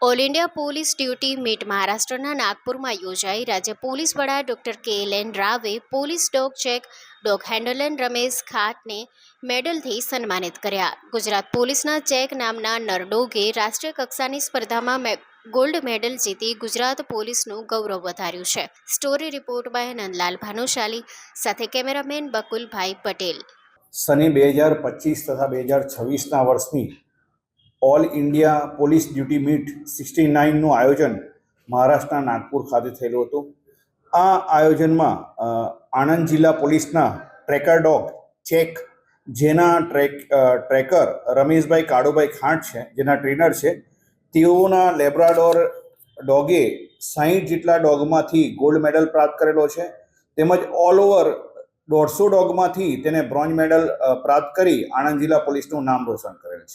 All India police duty meet મહારાષ્ટ્રના નાગપુરમાં યોજાઈ. રાજ્ય પોલીસ વડા ડોક્ટર KLN રાવે police dog check dog handler Ramesh ખાટને મેડલથી સન્માનિત કર્યા. ગુજરાત પોલીસના ચેક નામના નરડોગે રાષ્ટ્રીય કક્ષાની સ્પર્ધામાં ગોલ્ડ મેડલ જીતી ગુજરાત પોલીસનું ગૌરવ વધાર્યું છે. Story report by Nandlal Bhanushali, સાથે કેમેરામેન બકુલભાઈ પટેલ. સની 2025 તથા 2026ના વર્ષની all India police duty meet 69નું આયોજન મહારાષ્ટ્રના નાગપુર ખાતે થયેલું હતું. આ આયોજનમાં આણંદ જિલ્લા પોલીસના ટ્રેકર ડોગ ચેક, જેના ટ્રેકર રમેશભાઈ કાળુભાઈ ખાંટ છે, જેના ટ્રેનર છે, તેઓના લેબ્રાડોર ડોગે 60 જેટલા ડોગમાંથી ગોલ્ડ મેડલ પ્રાપ્ત કરેલો છે. તેમજ ઓલ ઓવર 150 ડોગમાંથી તેને બ્રોન્ઝ મેડલ પ્રાપ્ત કરી આણંદ જિલ્લા પોલીસનું નામ રોશન કરેલ છે.